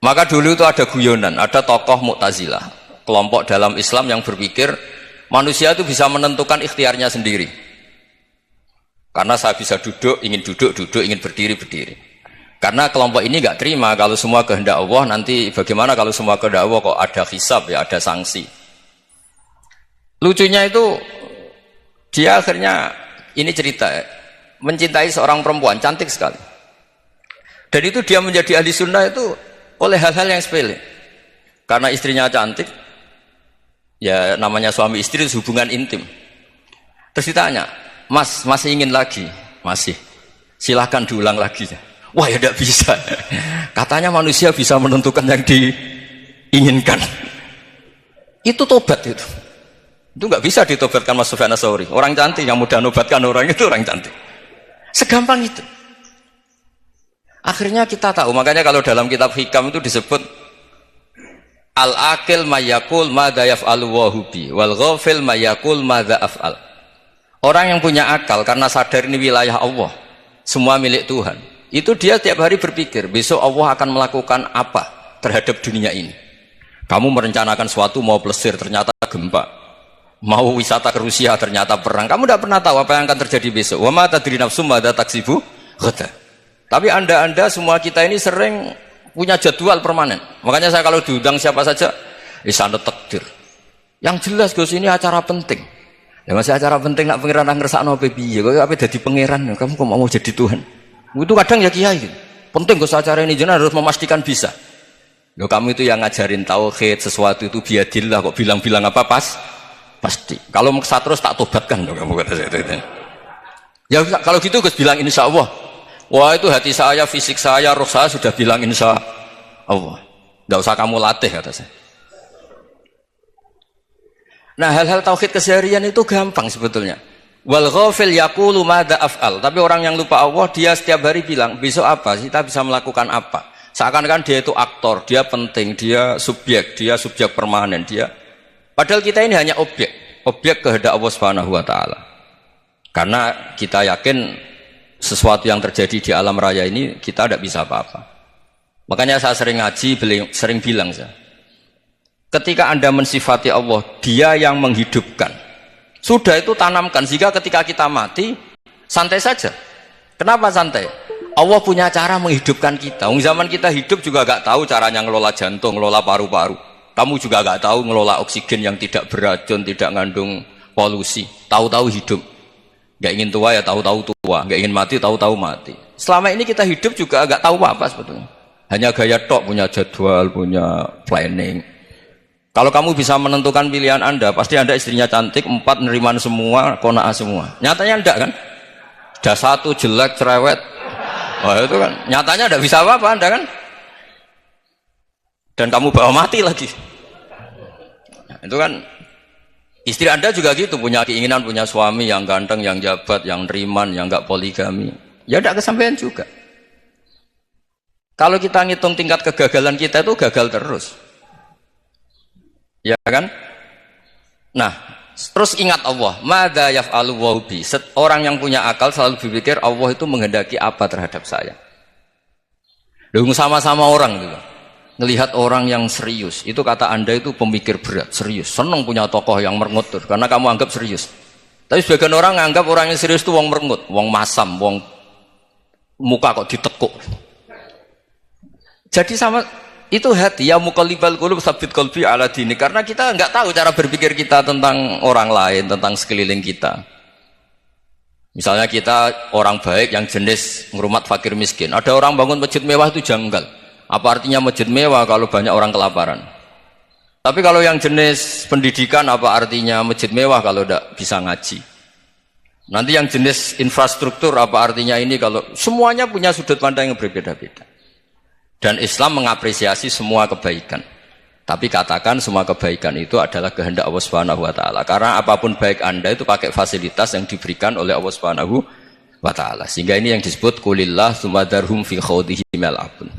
Maka dulu itu ada guyonan, ada tokoh Mu'tazilah, kelompok dalam Islam yang berpikir manusia itu bisa menentukan ikhtiarnya sendiri. Karena saya bisa duduk, ingin duduk, ingin berdiri, berdiri. Karena kelompok ini nggak terima kalau semua kehendak Allah, nanti bagaimana kalau semua kehendak Allah kok ada hisab, ya ada sanksi. Lucunya itu dia akhirnya, ini cerita, mencintai seorang perempuan cantik sekali, dan itu dia menjadi ahli sunnah itu oleh hal-hal yang sepele. Karena istrinya cantik, ya namanya suami istri hubungan intim. Terus ditanya, mas masih ingin lagi? Masih. Silahkan diulang lagi. Wah ya tidak bisa. Katanya manusia bisa menentukan yang diinginkan. Itu tobat itu. Itu nggak bisa ditobatkan Mas Sufyan Ats-Tsauri. Orang cantik yang mudah nobatkan orang itu orang cantik. Segampang itu. Akhirnya kita tahu, makanya kalau dalam kitab Hikam itu disebut al-akil mayakul madza yaf'alu wa hubi wal ghafil mayakul madza af'al. Orang yang punya akal karena sadar ini wilayah Allah, semua milik Tuhan, itu dia tiap hari berpikir besok Allah akan melakukan apa terhadap dunia ini. Kamu merencanakan suatu mau plesir ternyata gempa, mau wisata ke Rusia ternyata perang. Kamu tidak pernah tahu apa yang akan terjadi besok. Wa ma tadri nafsum madza taksibu ghadan. Tapi anda semua kita ini sering punya jadwal permanen. Makanya saya kalau diundang siapa saja, sana takdir. Yang jelas Gus ini acara penting. Ya masih acara penting nak pangeran ngersakno piye? Kok ape dadi pangeran? Kamu kok mau jadi Tuhan? Itu kadang ya kiai gitu. Penting Gus acara ini jenengan harus memastikan bisa. Loh kamu itu yang ngajarin tauhid, sesuatu itu biadillah kok bilang-bilang apa pasti. Kalau maksa terus tak tobatkan loh kamu kata saya itu. Ya kalau gitu Gus bilang insya Allah. Wah itu hati saya, fisik saya, roh saya sudah bilang insya Allah. Tidak usah kamu latih kata saya. Nah hal-hal tauhid keseharian itu gampang sebetulnya. Wal ghafil yaqulu madza af'al. Tapi orang yang lupa Allah dia setiap hari bilang besok apa? Kita bisa melakukan apa? Seakan-akan dia itu aktor, dia penting, dia subjek permanen dia. Padahal kita ini hanya objek kehendak Allah Subhanahu wa taala. Karena kita yakin sesuatu yang terjadi di alam raya ini kita tidak bisa apa-apa. Makanya saya sering ngaji, sering bilang saya, ketika Anda mensifati Allah, dia yang menghidupkan. Sudah itu tanamkan, sehingga ketika kita mati, santai saja. Kenapa santai? Allah punya cara menghidupkan kita. Zaman kita hidup juga gak tahu caranya ngelola jantung, ngelola paru-paru. Kamu juga gak tahu ngelola oksigen yang tidak beracun, tidak ngandung polusi. Tahu-tahu hidup. Gak ingin tua ya tahu-tahu tua, gak ingin mati tahu-tahu mati. Selama ini kita hidup juga gak tahu apa sebetulnya. Hanya gaya tok, punya jadwal, punya planning. Kalau kamu bisa menentukan pilihan Anda, pasti Anda istrinya cantik, 4 neriman semua, qanaah semua. Nyatanya enggak kan? Ada 1 jelek, cerewet. Wah itu kan, nyatanya enggak bisa apa-apa Anda kan? Dan kamu bawa mati lagi. Nah, itu kan, istri Anda juga gitu, punya keinginan, punya suami yang ganteng, yang jabat, yang neriman, yang enggak poligami. Ya enggak kesampaian juga. Kalau kita ngitung tingkat kegagalan kita itu gagal terus. Ya kan? Nah, terus ingat Allah, madza yaf'alu wa bi. Orang yang punya akal selalu berpikir Allah itu menghendaki apa terhadap saya. Lalu sama-sama orang gitu. Ngelihat orang yang serius, itu kata Anda itu pemikir berat, serius. Senang punya tokoh yang merengut tuh, karena kamu anggap serius. Tapi sebagian orang anggap orang yang serius itu wong merengut, wong masam, wong muka kok ditekuk. Jadi sama itu hati ya muqallibal qulub tsabbit qalbi ala dini, karena kita nggak tahu cara berpikir kita tentang orang lain, tentang sekeliling kita. Misalnya kita orang baik yang jenis ngrumat fakir miskin, ada orang bangun masjid mewah itu janggal. Apa artinya masjid mewah kalau banyak orang kelaparan? Tapi kalau yang jenis pendidikan, apa artinya masjid mewah kalau tidak bisa ngaji? Nanti yang jenis infrastruktur, apa artinya ini kalau semuanya punya sudut pandang yang berbeda-beda. Dan Islam mengapresiasi semua kebaikan. Tapi katakan semua kebaikan itu adalah kehendak Allah Subhanahu wa taala. Karena apapun baik Anda itu pakai fasilitas yang diberikan oleh Allah Subhanahu wa taala. Sehingga ini yang disebut qulillah tsumma darhum fi khawdihim yal'abun.